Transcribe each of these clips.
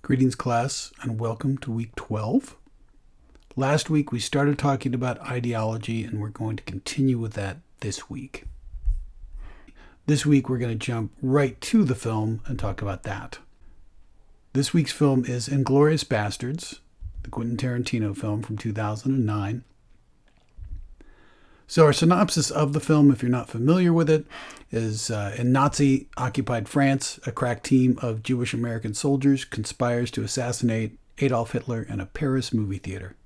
Greetings, class, and welcome to week 12. Last week we started talking about ideology, and we're going to continue with that this week. This week we're going to jump right to the film and talk about that. This week's film is Inglourious Basterds, the Quentin Tarantino film from 2009. So our synopsis of the film, if you're not familiar with it, is in Nazi-occupied France, a crack team of Jewish-American soldiers conspires to assassinate Adolf Hitler in a Paris movie theater.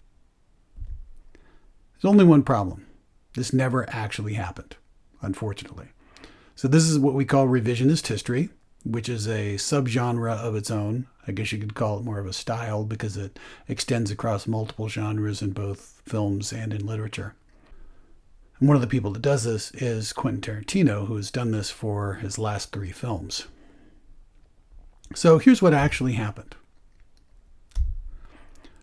There's only one problem. This never actually happened, unfortunately. So this is what we call revisionist history, which is a subgenre of its own. I guess you could call it more of a style because it extends across multiple genres in both films and in literature. And one of the people that does this is Quentin Tarantino, who has done this for his last 3 films. So here's what actually happened.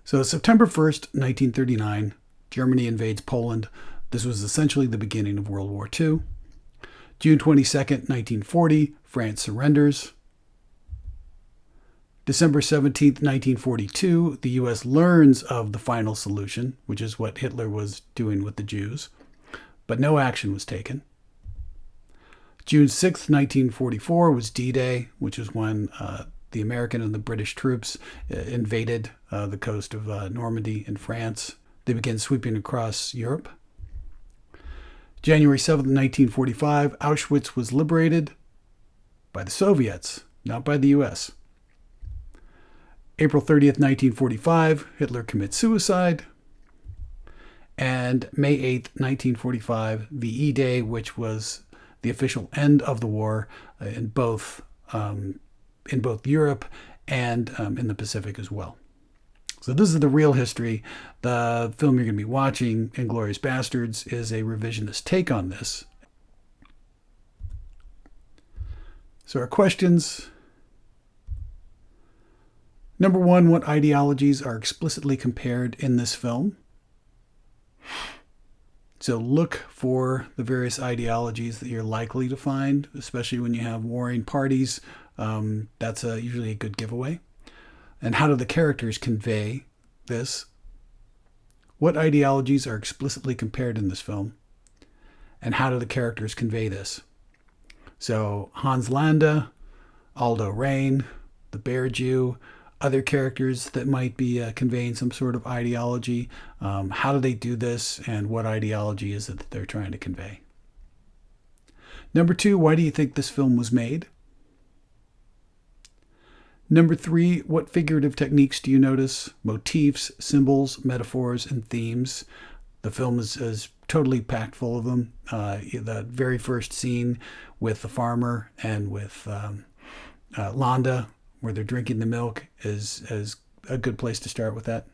So September 1st, 1939, Germany invades Poland. This was essentially the beginning of World War II. June 22nd, 1940, France surrenders. December 17th, 1942, the U.S. learns of the final solution, which is what Hitler was doing with the Jews, but no action was taken. June 6th, 1944 was D-Day, which is when the American and the British troops invaded the coast of Normandy in France. They began sweeping across Europe. January 7th, 1945, Auschwitz was liberated by the Soviets, not by the U.S. April 30th, 1945, Hitler commits suicide. And May 8th, 1945, VE Day, which was the official end of the war in both Europe and in the Pacific as well. So this is the real history. The film you're going to be watching, Inglourious Basterds, is a revisionist take on this. So our questions. Number 1, what ideologies are explicitly compared in this film? So look for the various ideologies that you're likely to find, especially when you have warring parties. That's usually a good giveaway. And how do the characters convey this? What ideologies are explicitly compared in this film? And how do the characters convey this? So Hans Landa, Aldo Raine, the Bear Jew, other characters that might be conveying some sort of ideology. How do they do this, and what ideology is it that they're trying to convey? Number 2, why do you think this film was made? Number 3, what figurative techniques do you notice? Motifs, symbols, metaphors, and themes. The film is totally packed full of them. The very first scene with the farmer and with Landa, where they're drinking the milk, is a good place to start with that.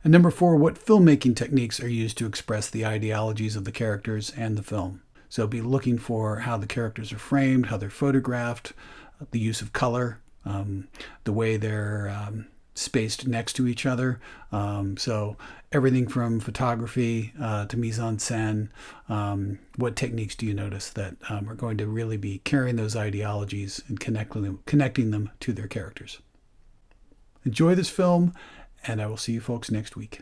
And number 4, what filmmaking techniques are used to express the ideologies of the characters and the film? So be looking for how the characters are framed, how they're photographed, the use of color, the way they're spaced next to each other. So everything from photography to mise-en-scène. What techniques do you notice that are going to really be carrying those ideologies and connecting them to their characters? Enjoy this film, and I will see you folks next week.